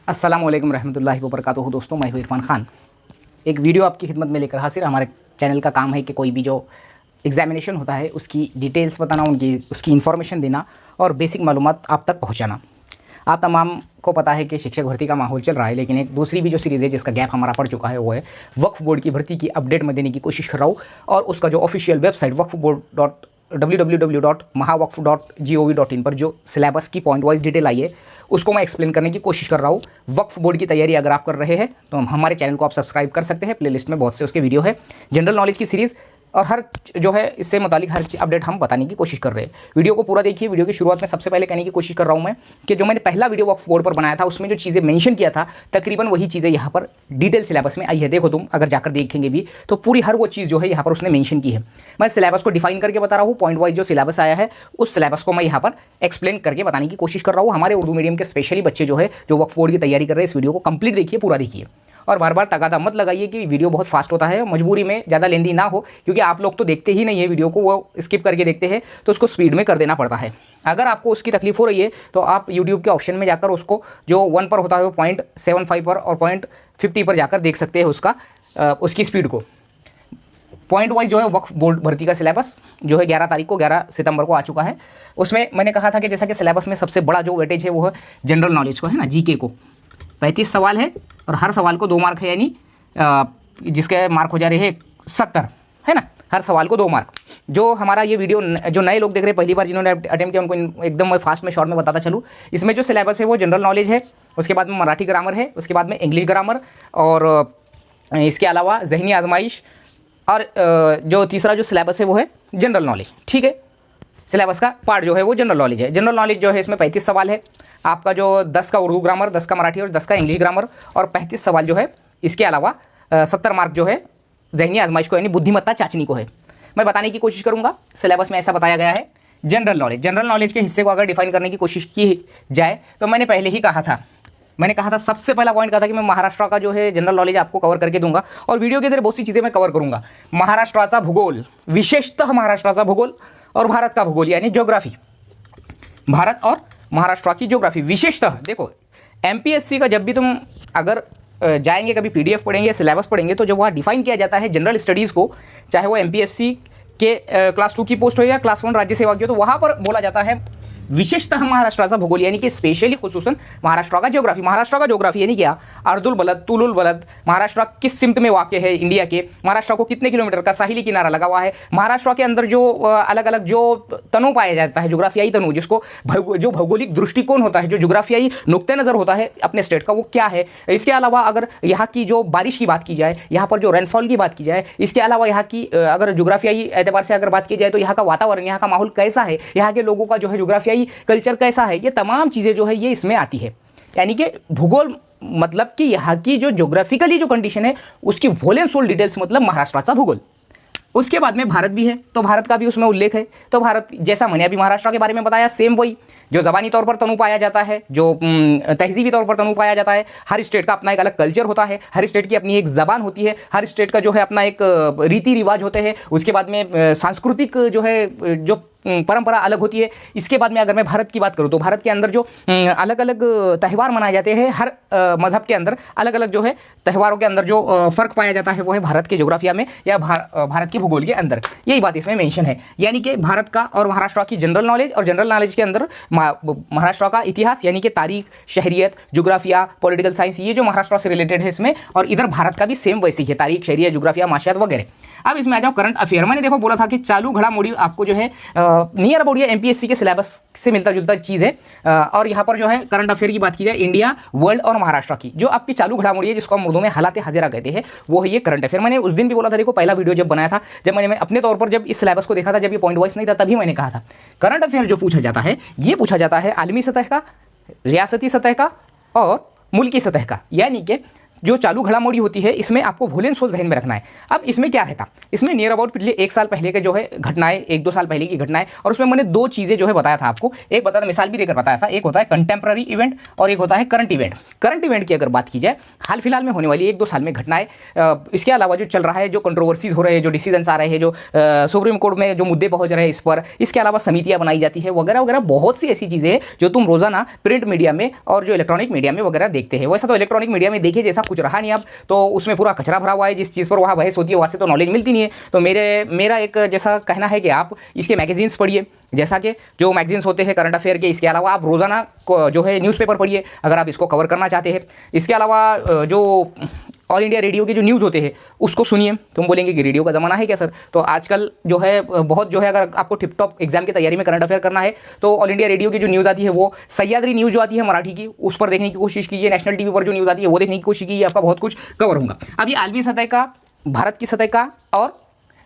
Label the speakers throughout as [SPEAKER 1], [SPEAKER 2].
[SPEAKER 1] अस्सलामुअलैकुम रहमतुल्लाहि व बरकातुहू। दोस्तों, मैं हूँ इरफान खान। एक वीडियो आपकी खिदमत में लेकर हाजिर। हमारे चैनल का काम है कि कोई भी जो एग्जामिनेशन होता है उसकी डिटेल्स बताना, उसकी इन्फॉर्मेशन देना और बेसिक मालूमात आप तक पहुँचाना। आप तमाम को पता है कि शिक्षक भर्ती का माहौल चल रहा है, लेकिन एक दूसरी भी जो सीरीज़ है जिसका गैप हमारा पड़ चुका है वो है वक्फ बोर्ड की भर्ती की अपडेट में देने की कोशिश कर रहा हूँ। और उसका जो ऑफिशियल वेबसाइट www.mahawaqf.gov.in पर जो सिलेबस की पॉइंट वाइज डिटेल आई है उसको मैं एक्सप्लेन करने की कोशिश कर रहा हूँ। वक्फ बोर्ड की तैयारी अगर आप कर रहे हैं तो हमारे चैनल को आप सब्सक्राइब कर सकते हैं। प्लेलिस्ट में बहुत से उसके वीडियो है, जनरल नॉलेज की सीरीज़ और हर जो है इससे मुतालिक हर अपडेट हम बताने की कोशिश कर रहे हैं। वीडियो को पूरा देखिए। वीडियो की शुरुआत में सबसे पहले कहने की कोशिश कर रहा हूँ मैं कि जो मैंने पहला वीडियो वक्फ बोर्ड पर बनाया था उसमें जो चीज़ें मेंशन किया था तकरीबन वही चीज़ें यहाँ पर डिटेल सिलेबस में आई है। देखो, तुम अगर जाकर देखेंगे भी तो पूरी हर वो चीज़ जो है यहाँ पर उसने मेंशन की है। मैं सिलेबस को डिफाइन करके बता रहा हूँ। पॉइंट वाइज जो सिलेबस आया है उस सिलेबस को मैं यहाँ पर एक्सप्लेन करके बताने की कोशिश कर रहा हूँ। हमारे उर्दू मीडियम के स्पेशली बच्चे जो है जो वक्फ बोर्ड की तैयारी कर रहे हैं, इस वीडियो को कंप्लीट देखिए, पूरा देखिए और बार बार तगादा मत लगाइए कि वीडियो बहुत फास्ट होता है। मजबूरी में ज़्यादा लेंदी ना हो, क्योंकि आप लोग तो देखते ही नहीं है वीडियो को, वो स्किप करके देखते हैं, तो उसको स्पीड में कर देना पड़ता है। अगर आपको उसकी तकलीफ हो रही है तो आप यूट्यूब के ऑप्शन में जाकर उसको जो 1 पर होता है वो 0.75 पर और 0.50 पर जाकर देख सकते हैं उसकी स्पीड को। पॉइंट वाइज जो है वक्फ बोर्ड भर्ती का सिलेबस जो है 11 सितंबर को आ चुका है। उसमें मैंने कहा था कि जैसा कि सिलेबस में सबसे बड़ा जो वेटेज है वो है जनरल नॉलेज को, है ना, जीके को। 35 सवाल है और हर सवाल को 2 मार्क है, यानी जिसके मार्क हो जा रहे हैं 70, है ना। हर सवाल को 2 मार्क। जो हमारा ये वीडियो जो नए लोग देख रहे हैं, पहली बार जिन्होंने अटेम्प्ट किया, उनको एकदम मैं फास्ट में शॉर्ट में बताता चलूँ। इसमें जो सिलेबस है वो जनरल नॉलेज है, उसके बाद में मराठी ग्रामर है, उसके बाद में इंग्लिश ग्रामर और इसके अलावा ज़हनी आजमाइश और जो तीसरा जो सिलेबस है वो है जनरल नॉलेज। ठीक है, सिलेबस का पार्ट जो है वो जनरल नॉलेज है। जनरल नॉलेज जो है इसमें 35 सवाल है। आपका जो 10 का उर्दू ग्रामर, 10 का मराठी और 10 का इंग्लिश ग्रामर और 35 सवाल जो है इसके अलावा 70 मार्क जो है ज़हनी आजमाइश को, यानी बुद्धिमत्ता चाचनी को है। मैं बताने की कोशिश करूंगा। सिलेबस में ऐसा बताया गया है। जनरल नॉलेज के हिस्से को अगर डिफाइन करने की कोशिश की जाए तो मैंने पहले ही कहा था, सबसे पहला पॉइंट कहा था कि मैं महाराष्ट्र का जो है जनरल नॉलेज आपको कवर करके दूंगा और वीडियो के अंदर बहुत सी चीज़ें मैं कवर करूंगा। महाराष्ट्राचा भूगोल, विशेषतः महाराष्ट्राचा भूगोल और भारत का भूगोल यानी ज्योग्राफी, भारत और महाराष्ट्र की ज्योग्राफी विशेषतः। देखो, एमपीएससी का जब भी तुम अगर जाएंगे, कभी पीडीएफ पढ़ेंगे, सिलेबस पढ़ेंगे, तो जब वहाँ डिफाइन किया जाता है जनरल स्टडीज़ को, चाहे वो एमपीएससी के क्लास 2 की पोस्ट हो या क्लास 1 राज्य सेवा की हो, तो वहाँ पर बोला जाता है विशेषतः महाराष्ट्राचा भूगोल, यानी कि स्पेशली खुसूसन महाराष्ट्र का ज्योग्राफी। महाराष्ट्र का ज्योग्राफी यानी क्या? अर्दुल बलद, तुलुल बलद, महाराष्ट्र किस सिमत में वाक़ है इंडिया के, महाराष्ट्र को कितने किलोमीटर का साहिली किनारा लगा हुआ है, महाराष्ट्र के अंदर जो अलग अलग जो तनु पाया जाता है, जोग्राफियाई तनु, जिसको जो भौगोलिक दृष्टिकोण होता है, जो जोग्राफियाई नुक्ते नज़र होता है अपने स्टेट का, वो क्या है। इसके अलावा अगर यहाँ की जो बारिश की बात की जाए, यहाँ पर जो रेनफॉल की बात की जाए, इसके अलावा यहाँ की अगर जोग्राफियाई एतबार से अगर बात की जाए तो यहाँ का वातावरण, यहाँ का माहौल कैसा है, यहाँ के लोगों का जो है जोग्राफियाई कल्चर कैसा है, ये तमाम चीज़ें जो है ये इसमें आती है। यानी कि भूगोल मतलब कि यहाँ की जो ज्योग्राफिकली जो कंडीशन है उसकी होल एंड सोल डिटेल्स, मतलब महाराष्ट्र का भूगोल। उसके बाद में भारत भी है, तो भारत का भी उसमें उल्लेख है। तो भारत, जैसा मैंने अभी महाराष्ट्र के बारे में बताया, सेम वही जो ज़बानी तौर पर तनु पाया जाता है, जो तहजीबी तौर पर तनु पाया जाता है। हर स्टेट का अपना एक अलग कल्चर होता है, हर स्टेट की अपनी एक ज़बान होती है, हर स्टेट का जो है अपना एक रीति रिवाज होते हैं। उसके बाद में सांस्कृतिक जो है जो परंपरा अलग होती है। इसके बाद में अगर मैं भारत की बात करूँ तो भारत के अंदर जो अलग अलग त्यौहार मनाए जाते हैं, हर मज़हब के अंदर अलग अलग जो है त्यौहारों के अंदर जो फ़र्क पाया जाता है वो है भारत के ज्योग्राफिया में या भारत की भूगोल के अंदर। यही बात इसमें मेंशन है, यानी कि भारत का और महाराष्ट्र की जनरल नॉलेज, और जनरल नॉलेज के अंदर महाराष्ट्र का इतिहास यानी कि तारीख, शहरियत, ज्योग्राफिया, पॉलिटिकल साइंस, ये जो महाराष्ट्र से रिलेटेड है इसमें। और इधर भारत का भी सेम वैसी है, तारीख, शहरियत, ज्योग्राफिया, माशियात वगैरह। अब इसमें आ जाओ करंट अफेयर। मैंने देखो बोला था कि चालू घड़ामोड़ी आपको जो है नियर अबाउट ये एमपीएससी के सिलेबस से मिलता जुलता चीज़ है। और यहाँ पर जो है करंट अफेयर की बात की जाए, इंडिया, वर्ल्ड और महाराष्ट्र की जो आपकी चालू घड़ामोड़ी है, जिसको हम उर्दू में हालात हाजिरा कहते हैं, वो है ये करंट अफेयर। मैंने उस दिन भी बोला था, देखो पहला वीडियो जब बनाया था, जब मैंने अपने तौर पर जब इस सिलेबस को देखा था, जब ये पॉइंट वाइज नहीं था, तभी मैंने कहा था करंट अफेयर जो पूछा जाता है ये पूछा जाता है आलमी सतह का, रियासती सतह का और मुल्की सतह का। यानी कि जो चालू घड़ामोड़ी होती है इसमें आपको भूल एंड सोल ध्यान में रखना है। अब इसमें क्या रहता, इसमें नियर अबाउट पिछले 1 साल पहले के जो है घटनाएं, 1-2 साल पहले की घटनाएं, और उसमें मैंने 2 चीज़ें जो है बताया था आपको। एक बताया था, मिसाल भी देकर बताया था, एक होता है कंटेम्प्रेरी इवेंट और एक होता है करंट इवेंट। करंट इवेंट की अगर बात की जाए, हाल फिलहाल में होने वाली 1-2 साल में घटनाएं, इसके अलावा जो चल रहा है, जो कंट्रोवर्सीज हो रहे हैं, जो डिसीजंस आ रहे हैं, जो सुप्रीम कोर्ट में जो मुद्दे पहुंच रहे हैं इस पर, इसके अलावा समितियां बनाई जाती है वगैरह वगैरह, बहुत सी ऐसी चीज़ें हैं जो तुम रोजाना प्रिंट मीडिया में और जो इलेक्ट्रॉनिक मीडिया में वगैरह देखते हैं। वैसा तो इलेक्ट्रॉनिक मीडिया में देखिए जैसा कुछ रहा नहीं अब, तो उसमें पूरा कचरा भरा हुआ है। जिस चीज़ पर वहाँ बहस होती है वहाँ से तो नॉलेज मिलती नहीं है। तो मेरा एक जैसा कहना है कि आप इसके मैगजीन्स पढ़िए, जैसा कि जो मैगजीन्स होते हैं करंट अफेयर के। इसके अलावा आप रोज़ाना जो है न्यूज़पेपर पढ़िए अगर आप इसको कवर करना चाहते हैं। इसके अलावा जो ऑल इंडिया रेडियो के जो न्यूज़ होते हैं उसको सुनिए। तुम बोलेंगे कि रेडियो का ज़माना है क्या सर? तो आजकल जो है बहुत जो है, अगर आपको टिप टॉप एग्जाम की तैयारी में करंट अफेयर करना है तो ऑल इंडिया रेडियो की जो न्यूज़ आती है, वो सह्याद्री न्यूज़ जो आती है मराठी की, उस पर देखने की कोशिश कीजिए। नेशनल टीवी पर जो न्यूज़ आती है वो देखने की कोशिश कीजिए, आपका बहुत कुछ कवर होगा। अब ये आलमी सतह का, भारत की सतह का, और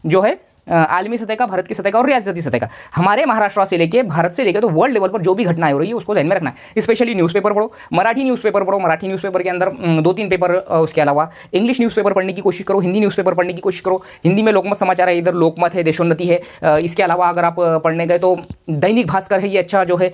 [SPEAKER 1] जो है आलमी सतह का, भारत की सतह का और रियासती सतह का, हमारे महाराष्ट्र से लेके, भारत से लेके तो वर्ल्ड लेवल पर जो भी घटनाएं हो रही है उसको ध्यान में रखना है। स्पेशली न्यूज़पेपर पढ़ो, मराठी न्यूज़पेपर पढ़ो। मराठी न्यूज़पेपर के अंदर 2-3 पेपर, उसके अलावा इंग्लिश न्यूज़पेपर पढ़ने की कोशिश करो, हिंदी न्यूज़पेपर पढ़ने की कोशिश करो। हिंदी में लोकमत समाचार है, इधर लोकमत है, देशोन्नति है। इसके अलावा अगर आप पढ़ने गए तो दैनिक भास्कर है, ये अच्छा जो है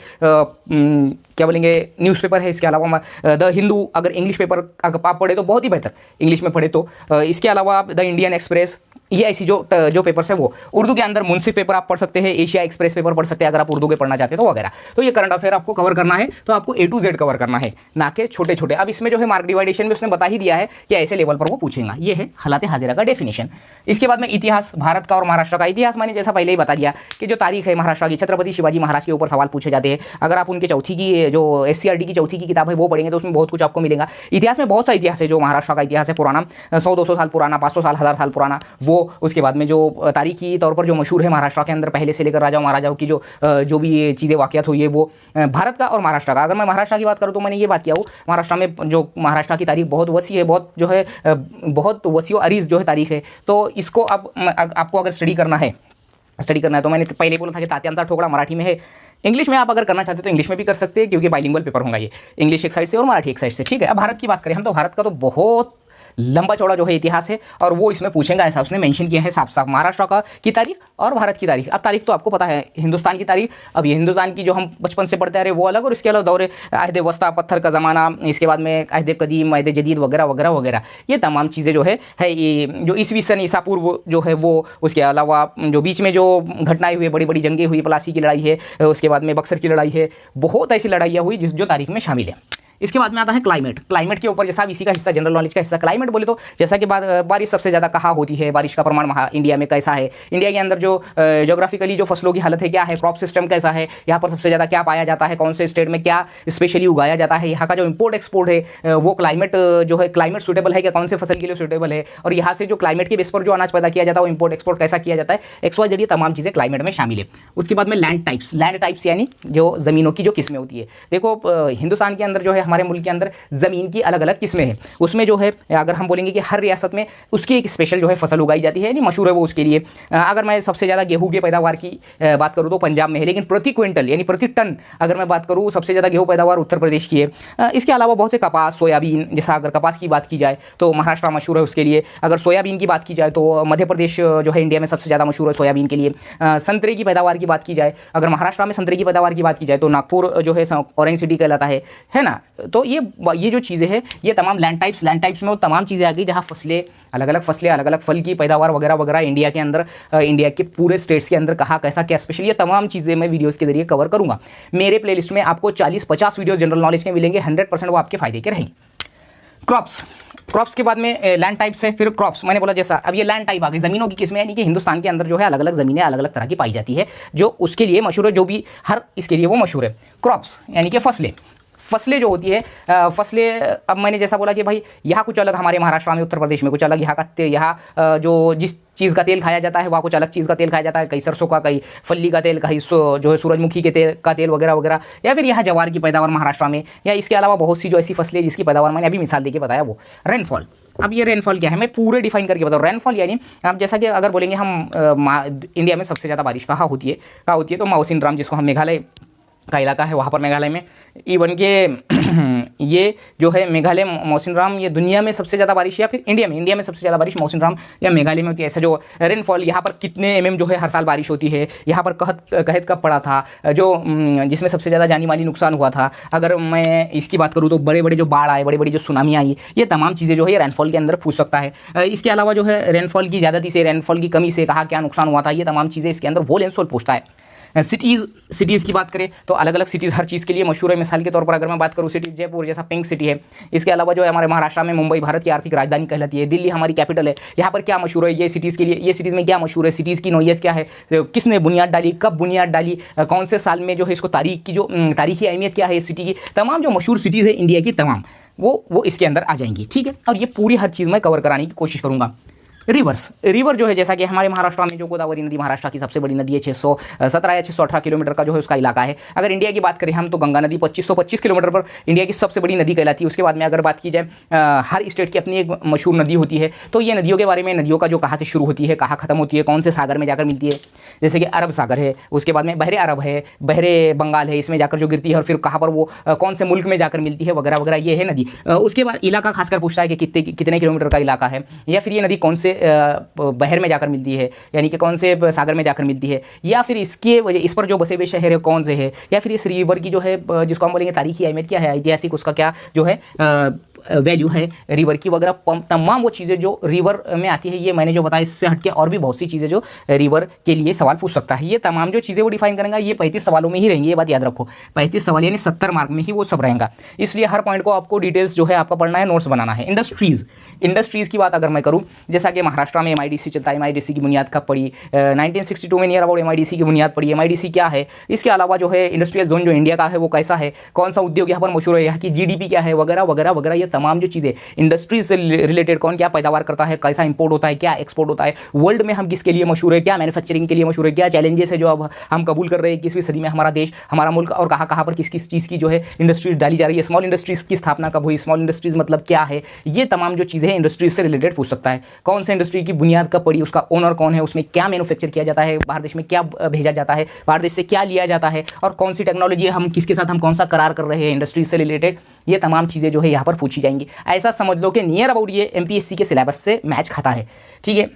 [SPEAKER 1] क्या बोलेंगे न्यूज़पेपर है। इसके अलावा द हिंदू, अगर इंग्लिश पेपर अगर आप पढ़े तो बहुत ही बेहतर, इंग्लिश में पढ़े तो। इसके अलावा द इंडियन एक्सप्रेस, ये ऐसी जो पेपर्स है वो। उर्दू के अंदर मुंसिफ पेपर आप पढ़ सकते हैं, एशिया एक्सप्रेस पेपर पढ़ सकते हैं अगर आप उर्दू के पढ़ना चाहते हैं तो वगैरह। तो ये करंट अफेयर आपको कवर करना है तो आपको A to Z कवर करना है, ना कि छोटे छोटे। अब इसमें जो है मार्क डिवाइडेशन में उसने बता ही दिया है कि ऐसे लेवल पर वो पूछेगा। ये है हालात हाजिरा का डेफिनेशन। इसके बाद में इतिहास, भारत का और महाराष्ट्र का इतिहास। मैंने जैसा पहले ही बता दिया कि जो तारीख है महाराष्ट्र की, छत्रपति शिवाजी महाराज के ऊपर सवाल पूछे जाते हैं। अगर आप उनके चौथी की जो SCRT की चौथी की किताब है वो पढ़ेंगे तो उसमें बहुत कुछ आपको मिलेगा। इतिहास में बहुत सा इतिहास है, जो महाराष्ट्र का इतिहास है पुराना, 100-200 साल पुराना, 500 साल, 1000 साल पुराना वो। उसके बाद में जो तारीखी तौर पर जो मशहूर है महाराष्ट्र के अंदर पहले से लेकर राजाओं महाराजाओं की जो भी चीज़ें वाक़यात हुई है वो। भारत का और महाराष्ट्र का, अगर मैं महाराष्ट्र की बात करूँ तो मैंने ये बात किया हूँ, महाराष्ट्र में जो महाराष्ट्र की तारीख बहुत वसी है, बहुत जो है बहुत वसी और अरीज़ जो है तारीख है। तो इसको अब आपको अगर स्टडी करना है तो मैंने पहले बोला था कि तात्यांचा ठोकड़ा मराठी में है। इंग्लिश में आप अगर करना चाहते हैं तो इंग्लिश में भी कर सकते हैं, क्योंकि बाइलिंगुअल पेपर होगा ये, इंग्लिश एक साइड से और मराठी एक साइड से। ठीक है, अब भारत की बात करें हम तो भारत का तो बहुत लंबा चौड़ा जो है इतिहास है और वो इसमें पूछेगा, ऐसा उसने मेंशन किया है साफ साफ। महाराष्ट्र का की तारीख और भारत की तारीख। अब तारीख तो आपको पता है, हिंदुस्तान की तारीख। अब ये हिंदुस्तान की जो हम बचपन से पढ़ते आ रहे वो अलग, और इसके अलावा दौरे अहद वस्ता, पत्थर का ज़माना, इसके बाद में अहद कदीम, अहद जदीद वगैरह वगैरह वगैरह, ये तमाम चीज़ें जो है ये जो ईसवी सन ईसा पूर्व जो है वो। उसके अलावा जो बीच में जो घटनाएं हुई, बड़ी बड़ी जंगें हुई, प्लासी की लड़ाई है, उसके बाद में बक्सर की लड़ाई है, बहुत ऐसी लड़ाइयाँ हुई जो तारीख में शामिल है। इसके बाद में आता है क्लाइमेट। क्लाइमेट के ऊपर जैसा इसी का हिस्सा, जनरल नॉलेज का हिस्सा क्लाइमेट बोले तो जैसा कि बारिश सबसे ज़्यादा कहाँ होती है, बारिश का प्रमाण इंडिया में कैसा है, इंडिया के अंदर जो जोग्राफिकली जो फसलों की हालत है क्या है, क्रॉप सिस्टम कैसा है, यहाँ पर सबसे ज़्यादा क्या पाया जाता है, कौन से स्टेट में क्या स्पेशली उगाया जाता है, यहाँ का जो इम्पोर्ट एक्सपोर्ट है वो क्लाइमेट जो है क्लाइमेट सूटेबल है क्या, कौन से फसल के लिए सूटेबल है, और यहाँ से जो क्लाइमेट के बेस पर जो अनाज पैदा किया जाता है वो इम्पोर्ट एक्सपोर्ट कैसा किया जाता है, XY जरिए तमाम चीज़ें क्लाइमेट में शामिल है। उसके बाद में लैंड टाइप्स यानी जो ज़मीनों की जो किस्में होती है। देखो हिंदुस्तान के अंदर जो है, हमारे मुल्क के अंदर ज़मीन की अलग अलग किस्में हैं। उसमें जो है अगर हम बोलेंगे कि हर रियासत में उसकी एक स्पेशल जो है फसल उगाई जाती है, यानी मशहूर है वो उसके लिए। अगर मैं सबसे ज़्यादा गेहूं की पैदावार की बात करूँ तो पंजाब में है, लेकिन प्रति क्विंटल यानी प्रति टन अगर मैं बात करूँ सबसे ज़्यादा गेहूं पैदावार उत्तर प्रदेश की है। इसके अलावा बहुत से कपास, सोयाबीन, जैसा अगर कपास की बात की जाए तो महाराष्ट्र मशहूर है उसके लिए। अगर सोयाबीन की बात की जाए तो मध्य प्रदेश जो है इंडिया में सबसे ज़्यादा मशहूर है सोयाबीन के लिए। संतरे की पैदावार की बात की जाए, अगर महाराष्ट्र में संतरे की पैदावार की बात की जाए तो नागपुर जो है ऑरेंज सिटी कहलाता है ना। तो ये जो चीज़ें हैं ये तमाम लैंड टाइप्स में वो तमाम चीज़ें आ गई जहाँ फसलें, अलग अलग फल की पैदावार वगैरह वगैरह इंडिया के अंदर, इंडिया के पूरे स्टेट्स के अंदर कहाँ कैसा क्या स्पेशली, ये तमाम चीज़ें मैं वीडियोस के जरिए कवर करूँगा। मेरे प्लेलिस्ट में आपको 40-50 वीडियोस जनरल नॉलेज के मिलेंगे, 100% वो आपके फायदे के रहेंगे। क्रॉप्स के बाद में लैंड टाइप्स है, फिर क्रॉप्स मैंने बोला जैसा। अब ये लैंड टाइप आ गई, ज़मीनों की किस्में, यानी कि हिंदुस्तान के अंदर जो है अलग अलग ज़मीनें अलग अलग तरह की पाई जाती है, जो उसके लिए मशहूर है, जो भी हर इसके लिए वो मशहूर है। क्रॉप्स यानी कि फसलें जो होती है, फसलें अब मैंने जैसा बोला कि भाई यहाँ कुछ अलग, हमारे महाराष्ट्र में, उत्तर प्रदेश में कुछ अलग, यहाँ जो जिस चीज़ का तेल खाया जाता है वहाँ कुछ अलग चीज़ का तेल खाया जाता है, कहीं सरसों का, कहीं फल्ली का तेल, कहीं जो है सूरजमुखी के तेल वगैरह वगैरह, या फिर यहाँ जवार की पैदावार महाराष्ट्र में, या इसके अलावा बहुत सी जो ऐसी फसलें जिसकी पैदावार मैंने अभी मिसाल देके बताया वो। रेनफॉल, अब ये रेनफॉल क्या है मैं पूरे डिफाइन करके बताऊँ। रेनफॉल यानी अब जैसा कि अगर बोलेंगे हम इंडिया में सबसे ज़्यादा बारिश कहाँ होती है तो माउसिन ड्राम, जिसको हम मेघालय का इलाका है, वहाँ पर मेघालय में इवन के ये जो है मेघालय मौसिनराम, ये दुनिया में सबसे ज़्यादा बारिश, या फिर इंडिया में सबसे ज़्यादा बारिश मौसिनराम या मेघालय में होती है। ऐसा जो रेनफॉल यहाँ पर कितने mm जो है हर साल बारिश होती है, यहाँ पर कहत कब पड़ा था, जो जिसमें सबसे ज़्यादा जानी माली नुकसान हुआ था। अगर मैं इसकी बात करूँ तो बड़े बड़े जो बाढ़ आए, बड़ी बड़ी जो सुनामी आई, ये तमाम चीज़ें जो है ये रेनफॉल के अंदर पूछ सकता है। इसके अलावा जो है रेनफॉल की ज़्यादती से, रेनफॉल की कमी से कहाँ क्या नुकसान हुआ था, ये तमाम चीज़ें इसके अंदर वोल एंड सोल पूछता है। सिटीज़ की बात करें तो अलग अलग सिटीज़ हर चीज़ के लिए मशहूर है। मिसाल के तौर पर अगर मैं बात करूँ सिटी जयपुर जैसा पिंक सिटी है। इसके अलावा जो है हमारे महाराष्ट्र में मुंबई भारत की आर्थिक राजधानी कहलाती है। दिल्ली हमारी कैपिटल है। यहाँ पर क्या मशहूर है ये सिटीज़ के लिए, ये सिटीज़ में क्या मशहूर है, सिटीज़ की नौयत क्या है, किसने बुनियाद डाली, कब बुनियाद डाली, कौन से साल में जो है इसको तारीख की जो तारीखी अहमियत क्या है इस सिटी की, तमाम जो मशहूर सिटीज़ है इंडिया की तमाम वो इसके अंदर आ जाएंगी। ठीक है, और ये पूरी हर चीज़ मैं कवर कराने की कोशिश करूँगा। रिवर जो है, जैसा कि हमारे महाराष्ट्र में जो गोदावरी नदी महाराष्ट्र की सबसे बड़ी नदी है, 617 या 618 किलोमीटर का जो है उसका इलाका है। अगर इंडिया की बात करें हम तो गंगा नदी 2525 किलोमीटर पर इंडिया की सबसे बड़ी नदी कहलाती है। उसके बाद में अगर बात की जाए हर स्टेट की अपनी एक मशहूर नदी होती है। तो ये नदियों के बारे में, नदियों का जो कहाँ से शुरू होती है, कहाँ खत्म होती है, कौन से सागर में जाकर मिलती है, जैसे कि अरब सागर है, उसके बाद में बहरे अरब है, बहरे बंगाल है, इसमें जाकर जो गिरती है और फिर कहाँ पर वो कौन से मुल्क में जाकर मिलती है वगैरह वगैरह, ये है नदी। उसके बाद इलाका खासकर पूछता है कि कितने किलोमीटर का इलाका है, या फिर ये नदी कौन से बहर में जाकर मिलती है, यानी कि कौन से सागर में जाकर मिलती है, या फिर इसके वजह इस पर जो बसे हुए शहर है कौन से है, या फिर इस रिवर की जो है जिसको हम बोलेंगे तारीखी अहमियत क्या है, ऐतिहासिक उसका क्या जो है वैल्यू है रिवर की वगैरह, तमाम वो चीज़ें जो रिवर में आती है। ये मैंने जो बताया इससे हटके और भी बहुत सी चीज़ें जो रिवर के लिए सवाल पूछ सकता है। ये तमाम जो चीज़ें वो डिफाइन करेंगे, ये 35 सवालों में ही रहेंगी, ये बात याद रखो। 35 सवाल यानी 70 मार्क में ही वो सब रहेगा। इसलिए हर पॉइंट को आपको डिटेल्स जो है आपका पढ़ना है, नोट्स बनाना है। इंडस्ट्रीज़ की बात अगर मैं करूँ, जैसा कि महाराष्ट्र में MIDC चलता है। MIDC की बुनियाद कब पड़ी? 1962 में नियर अबाउट MIDC की बुनियाद पड़ी। MIDC क्या है, इसके अलावा जो है इंडस्ट्रियल जोन जो इंडिया का है वो कैसा है, कौन सा उद्योग यहाँ पर मशहूर है, यहाँ की GDP क्या है वगैरह वगैरह वगैरह, ये तमाम जो चीज़ें इंडस्ट्री से रिलेटेड, कौन क्या पैदावार करता है, कैसा इंपोर्ट होता है, क्या एक्सपोर्ट होता है, वर्ल्ड में हम किसके लिए मशहूर है, क्या मैन्युफैक्चरिंग के लिए मशहूर है, क्या चैलेंजेस है जो अब हम कबूल कर रहे हैं 21वीं सदी में हमारा देश, हमारा मुल्क, और कहाँ कहाँ पर किस किस चीज़ की जो है इंडस्ट्रीज डाली जा रही है, स्मॉल इंडस्ट्रीज़ की स्थापना कब हुई, स्मॉल इंडस्ट्रीज़ मतलब क्या है, ये तमाम जो चीज़ें हैं इंडस्ट्रीज से रिलेटेड पूछ सकता है। कौन से इंडस्ट्री की बुनियाद कब पड़ी, उसका ओनर कौन है, उसमें क्या मैन्युफैक्चर किया जाता है, बाहर देश में क्या भेजा जाता है, बाहर देश से क्या लिया जाता है, और कौन सी टेक्नोलॉजी हम किसके साथ हम कौन सा करार कर रहे हैं इंडस्ट्रीज से रिलेटेड, ये तमाम चीज़ें जो है यहाँ पर पूछी जाएंगी। ऐसा समझ लो कि नियर अबाउट ये MPSC के सिलेबस से मैच खाता है। ठीक है,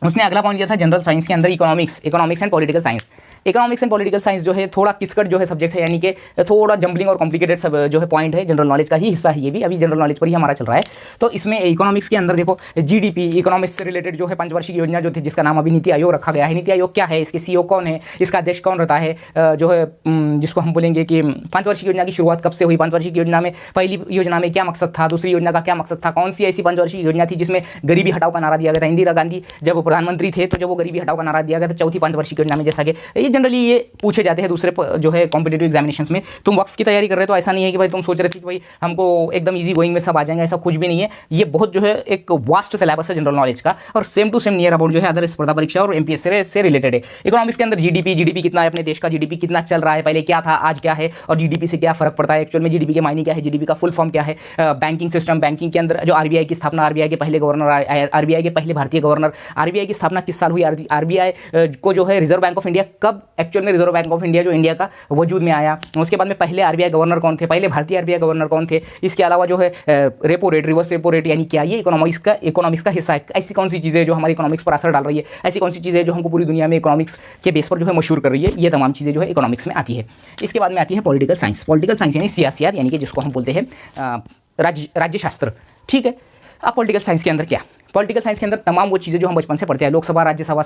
[SPEAKER 1] उसने अगला पॉइंट दिया था जनरल साइंस के अंदर economics and political science. Economics and political science जो है थोड़ा किचकट जो है सब्जेक्ट है, यानी कि थोड़ा जंबलिंग और कॉम्प्लिकेटेड सब जो है पॉइंट है, जनरल नॉलेज का ही हिस्सा है ये भी, अभी जनरल नॉलेज पर ही हमारा चल रहा है। तो इसमें इकोनॉमिक्स के अंदर देखो GDP, इकोनॉमिक्स से रिलेटेड जो है 5 वर्षीय योजना जो थी, जिसका नाम अभी नीति आयोग रखा गया है। नीति आयोग क्या है, इसके CEO कौन है, इसका अध्यक्ष कौन रहता है, जो है जिसको हम बोलेंगे कि 5 वर्षीय योजना की शुरुआत कब से हुई, 5 वर्षीय योजना में पहली योजना में क्या मकसद था, दूसरी योजना का क्या मकसद था, कौन सी ऐसी 5 वर्षीय योजना थी जिसमें गरीबी हटाओ का नारा दिया गया था। इंदिरा गांधी जब प्रधानमंत्री थे तो जब वो गरीबी हटाओ का नारा दिया गया था चौथी 5 वर्षीय योजना में, जैसा कि ये जनरली ये पूछे जाते हैं दूसरे जो है कॉम्पिटेटिव एग्जामिनेशंस में। तुम वक्फ की तैयारी कर रहे हो तो ऐसा नहीं है कि भाई तुम सोच रहे थे कि भाई हमको एकदम इजी गोइंग में सब आ जाएंगे, ऐसा कुछ भी नहीं है। ये बहुत जो है एक वास्ट सिलेबस है जनरल नॉलेज का, और same to same near about जो है अदर स्पर्धा परीक्षा और MPSC से रिलेटेड है। इकोनॉमिक्स के अंदर GDP कितना है, अपने देश का GDP कितना चल रहा है, पहले क्या था आज क्या है, और GDP से क्या फर्क पड़ता है, एक्चुअल में GDP के मायने क्या है, GDP का फुल फॉर्म क्या है। बैंकिंग सिस्टम, बैंकिंग के अंदर जो RBI की स्थापना, RBI के पहले गवर्नर, RBI के पहले भारतीय गवर्नर, RBI की स्थापना किस साल हुई, RBI को जो है रिजर्व बैंक ऑफ इंडिया कब एक्चुअल में रिजर्व बैंक ऑफ इंडिया जो इंडिया का वजूद में आया, उसके बाद में पहले RBI गवर्नर कौन थे, पहले भारतीय RBI गवर्नर कौन थे, इसके अलावा जो है repo rate, reverse repo rate यानी क्या, ये इकोनॉमिक्स का हिस्सा है। ऐसी कौन सी चीज़ें जो हमारी इकोनॉमिक्स पर असर डाल रही है, ऐसी कौन सी चीज़ें जो हमको पूरी दुनिया में इकोनॉमिक्स के बेस पर जो है मशहूर कर रही है, ये तमाम चीज़ें जो है इकोनॉमिक्स में आती है। इसके बाद में आती है पॉलिटिकल साइंस यानी सियासियात, यानी कि जिसको हम बोलते हैं राज्यशास्त्र। ठीक है, अब पॉलिटिकल साइंस के अंदर क्या, पॉलिटिकल साइंस के अंदर तमाम वो चीज़ें जो हम बचपन से पढ़ते हैं, लोकसभा, राज्यसभा,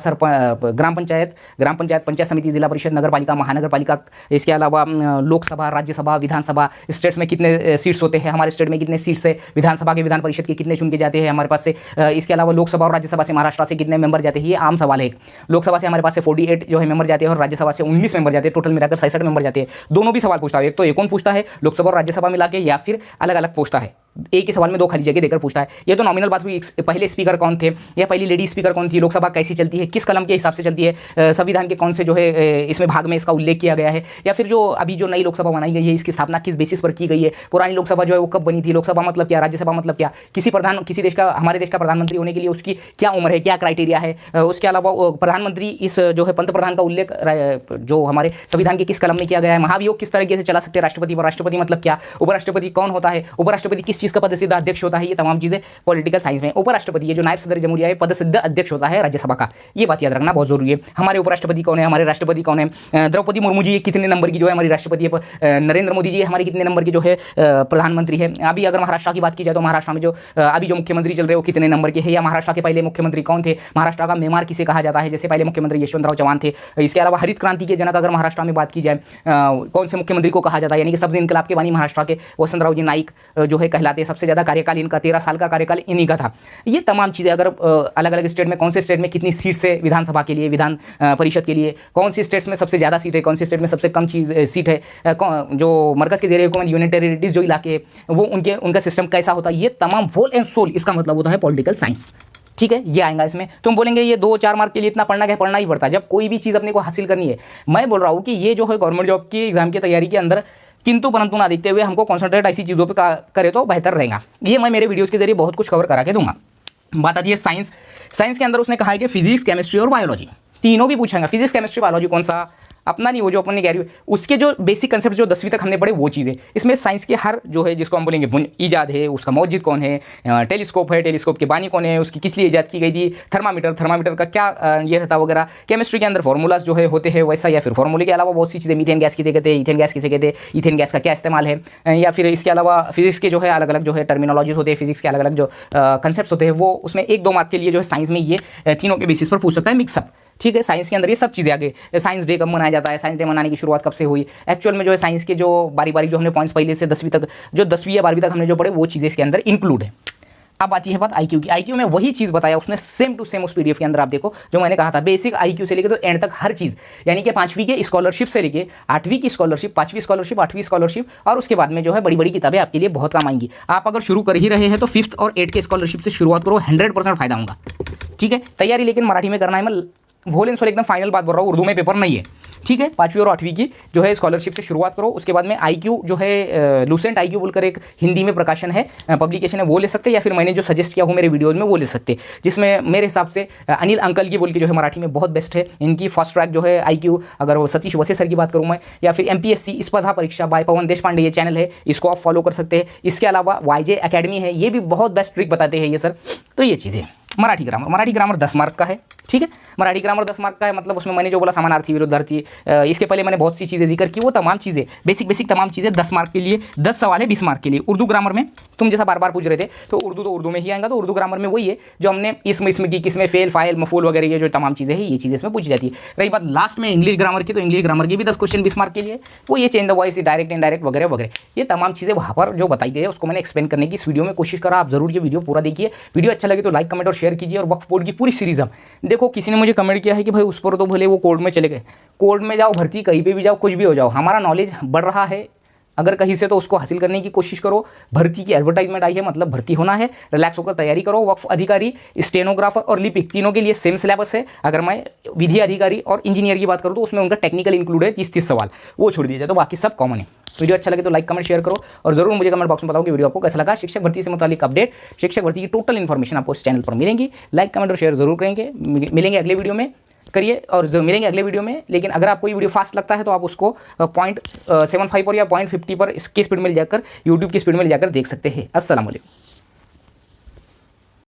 [SPEAKER 1] ग्राम पंचायत, पंचायत समिति, जिला परिषद, नगर पालिका, महानगर पालिका, इसके अलावा लोकसभा, राज्यसभा, विधानसभा, स्टेट्स में कितने सीट्स होते हैं, हमारे स्टेट में कितने सीट्स है, विधानसभा के विधान परिषद के कितने चुन के जाते हैं हमारे पास से, इसके अलावा लोकसभा और राज्यसभा से महाराष्ट्र से कितने मेंबर जाते हैं, ये आम सवाल है। लोकसभा से हमारे पास से 48 जो है मेंबर जाते हैं और राज्यसभा से 19 मेंबर जाते हैं, टोटल मिलाकर 66 मेंबर जाते हैं। दोनों भी सवाल पूछता है, एक तो एक कौन पूछता है लोकसभा और राज्यसभा मिला के, या फिर अलग अलग पूछता है। एक ही सवाल में 2 खाली जगह देकर पूछता है। ये तो नॉमिनल बात हुई, पहले स्पीकर कौन थे या पहली लेडी स्पीकर कौन थी, लोकसभा कैसी चलती है, किस कलम के हिसाब से चलती है, संविधान के कौन से जो है इसमें भाग में इसका उल्लेख किया गया है, या फिर जो अभी जो नई लोकसभा बनाई गई है इसकी स्थापना किस बेसिस पर की गई है, पुरानी लोकसभा जो है वो कब बनी थी, लोकसभा मतलब क्या, राज्यसभा मतलब क्या, किसी देश का, हमारे देश का प्रधानमंत्री होने के लिए उसकी क्या उम्र है, क्या क्राइटेरिया है, उसके अलावा प्रधानमंत्री इस जो है पंत प्रधान का उल्लेख जो हमारे संविधान के किस कलम में किया गया है, महाभियोग किस तरीके से चला सकते हैं राष्ट्रपति पर, राष्ट्रपति मतलब क्या, उपराष्ट्रपति कौन होता है, उपराष्ट्रपति किस चीज़ का पदसिद्ध अध्यक्ष होता है, ये तमाम चीज़ें पॉलिटिकल साइंस में। उपराष्ट्रपति ये जो नायब सदर जमहूरिया है पदसिद्ध अध्यक्ष होता है राज्यसभा का, ये बात याद रखना बहुत जरूरी है। हमारे उपराष्ट्रपति कौन है, हमारे राष्ट्रपति कौन है, द्रौपदी मुर्मू जी कितने नंबर की जो है हमारी राष्ट्रपति है, नरेंद्र मोदी जी हमारे कितने नंबर के जो है प्रधानमंत्री है। अभी अगर महाराष्ट्र की बात की जाए तो महाराष्ट्र में जो अभी जो मुख्यमंत्री चल रहे हैं वो कितने नंबर के हैं, या महाराष्ट्र के पहले मुख्यमंत्री कौन थे, महाराष्ट्र का मेमार किसे कहा जाता है, जैसे पहले मुख्यमंत्री यशवंतराव चौहान थे। इसके अलावा हरित क्रांति के जनक अगर महाराष्ट्र में बात की जाए कौन से मुख्यमंत्री को कहा जाता है, यानी कि सब्जी इनकलाब के बानी महाराष्ट्र के वसंतराव जी नाइक जो है कहलाते हैं, सबसे ज़्यादा कार्यकाल इनका 13 साल का कार्यकाल इन्हीं का था। ये तमाम चीज़ें अगर अलग अलग स्टेट में कौन से स्टेट में कितनी सीट है विधानसभा के लिए, विधान परिषद के लिए, कौन सी स्टेट्स में सबसे ज़्यादा सीट है, कौन सी स्टेट में सबसे कम सीट है, जो मरकज़ के ज़ेरे हुकूमत यूनियन टेरिटरीज जो इलाके हैं वो उनका सिस्टम कैसा होता है, ये तमाम होल एंड सोल इसका मतलब होता है पॉलिटिकल साइंस। ठीक है, ये आएगा इसमें। तुम बोलेंगे ये 2-4 मार्क के लिए इतना पढ़ना क्या, पढ़ना ही पड़ता है जब कोई भी चीज़ अपने को हासिल करनी है। मैं बोल रहा हूँ कि ये जो है गवर्नमेंट जॉब की एग्जाम की तैयारी के अंदर किंतु परंतु ना देखते हुए हमको कॉन्सेंट्रेट ऐसी चीज़ों पर करे तो बेहतर रहेगा। ये मैं मेरे वीडियोज़ के जरिए बहुत कुछ कवर करा के दूंगा। बात आती है साइंस। साइंस के अंदर उसने कहा है कि फिजिक्स, केमिस्ट्री और बायोलॉजी तीनों भी पूछेंगे। फिजिक्स, केमिस्ट्री, बायोलॉजी कौन सा अपना नहीं, वो जो अपन ने कह रही है उसके जो बेसिक कंसेप्ट जो 10वीं तक हमने पढ़े वो चीज़ें। इसमें साइंस के हर जो है जिसको हम बोलेंगे ईजाद है, उसका मौजिद कौन है, टेलीस्कोप है, टेलीस्कोप के बानी कौन है, उसकी किस लिए ईजाद की गई थी, थर्मामीटर का क्या ये रहता वगैरह। केमिस्ट्री के अंदर फार्मूलाज जो है होते हैं वैसा, या फिर फार्मूले के अलावा बहुत सी चीज़ें, मीथेन गैस किसे कहते हैं, इथेन गैस किसे कहते हैं, इथेन गैस का क्या इस्तेमाल है, या फिर इसके अलावा फिजिक्स के जो है अलग अलग जो है टर्मिनोलॉजीज होते हैं, फिजिक्स के अलग अलग जो कंसेप्ट होते हैं वो उसमें 1-2 मार्क के लिए जो है साइंस में ये तीनों के बेसिस पर पूछ सकता है मिक्सअप। ठीक है, साइंस के अंदर ये सब चीज़ें आगे। साइंस डे कब मनाया जाता है, साइंस डे मनाने की शुरुआत कब से हुई, एक्चुअल में जो है साइंस के जो बारी जो हमने पॉइंट्स पहले से 10वीं तक, जो 10वीं या 12वीं तक हमने जो पढ़े वो चीज़ें इसके अंदर इंक्लूड है। अब आती है बात आईक्यू की। आईक्यू में वही चीज़ बताया उसने सेम टू सेम उस पीडीएफ के अंदर, आप देखो जो मैंने कहा था बेसिक आईक्यू से लेकर तो एंड तक हर चीज़, यानी कि 5वीं के स्कॉलरशिप से लेकर 8वीं की स्कॉलरशिप, 5वीं स्कॉलरशिप, 8वीं स्कॉलरशिप, और उसके बाद में जो है बड़ी बड़ी किताबें आपके लिए बहुत काम आएंगी। आप अगर शुरू कर ही रहे हैं तो 5th और 8th के स्कॉलरशिप से शुरुआत करो, 100% फायदा होगा। ठीक है, तैयारी लेकिन मराठी में करना है। मैं वोल एंड सोल एकदम फाइनल बात बोल रहा हूँ, उर्दू में पेपर नहीं है। ठीक है, 5वीं और 8वीं की जो है स्कॉलरशिप से शुरुआत करो। उसके बाद में आईक्यू जो है लूसेंट आईक्यू बोलकर एक हिंदी में प्रकाशन है, पब्लिकेशन है, वो ले सकते हैं, या फिर मैंने जो सजेस्ट किया हूँ मेरे वीडियोज़ में वो ले सकते हैं, जिसमें मेरे हिसाब से अनिल अंकल की बोल के जो है मराठी में बहुत बेस्ट है। इनकी फर्स्ट ट्रैक जो है आईक्यू, अगर वो सतीश वसे सर की बात करूँ मैं, या फिर MPSC स्पर्धा परीक्षा बाय पवन देशपांडे, ये चैनल है, इसको आप फॉलो कर सकते हैं। इसके अलावा YJ अकेडमी है, ये भी बहुत बेस्ट ट्रिक बताते हैं ये सर। तो ये चीज़ें मराठी ग्रामर 10 मार्क का है। ठीक है, मराठी ग्रामर 10 मार्क का है, मतलब उसमें मैंने जो बोला समानार्थी, विरुद्धार्थी, इसके पहले मैंने बहुत सी चीज़ें जिक्र की, वो तमाम चीज़ें बेसिक तमाम चीज़ें 10 मार्क के लिए, 10 सवाल है 20 मार्क के लिए। उर्दू ग्रामर में तुम जैसा बार पूछ रहे थे तो उर्दू में ही आएगा, तो उर्दू ग्रामर में वही है जो हमने इसमें की, किसमें फेल, फाइल, मफूल वगैरह ये जो तमाम चीज़ें हैं ये चीज़ें इसमें पूछी जाती है। रही बात लास्ट में इंग्लिश ग्रामर की, तो इंग्लिश ग्रामर की भी 10 क्वेश्चन 20 मार्क के लिए, वो ये change the voice, direct indirect वगैरह वगैरह, ये तमाम चीज़ें वहाँ पर जो बताई गई है उसको मैंने एक्सप्लेन करने की इस वीडियो में कोशिश करा। आप जरूर ये वीडियो पूरा देखिए। वीडियो अच्छा लगे तो लाइक, कमेंट और शेयर कीजिए। और वक्फ बोर्ड की पूरी सीरीज हम देखो, किसी ने मुझे कमेंट किया है कि भाई उस पर तो भले वो कोर्ट में चले गए, कोर्ट में जाओ, भर्ती कहीं पे भी जाओ, कुछ भी हो जाओ, हमारा नॉलेज बढ़ रहा है अगर कहीं से, तो उसको हासिल करने की कोशिश करो। भर्ती की एडवर्टाइजमेंट आई है, मतलब भर्ती होना है, रिलैक्स होकर तैयारी करो। वक्फ अधिकारी, स्टेनोग्राफर और लिपिक तीनों के लिए सेम सिलेबस है। अगर मैं विधि अधिकारी और इंजीनियर की बात करूँ तो उसमें उनका टेक्निकल इंक्लूड है, 30 सवाल, वो छोड़ दिया जाए, तो बाकी सब कॉमन है। वीडियो अच्छा लगे तो लाइक, कमेंट, शेयर करो, और जरूर मुझे कमेंट बॉक्स में बताओ कि वीडियो आपको कैसा लगा। शिक्षक भर्ती से मुतालिक अपडेट, शिक्षक भर्ती की टोटल इन्फॉर्मेशन आपको इस चैनल पर मिलेंगी। लाइक, कमेंट और शेयर जरूर करेंगे। मिलेंगे अगले वीडियो में, करिए, और जो मिलेंगे अगले वीडियो में। लेकिन अगर आपको ये वीडियो फास्ट लगता है तो आप उसको 0.75 पर या 0.50 पर इसकी स्पीड में ले जाकर, यूट्यूब की स्पीड में ले जाकर देख सकते हैं। अस्सलाम वालेकुम।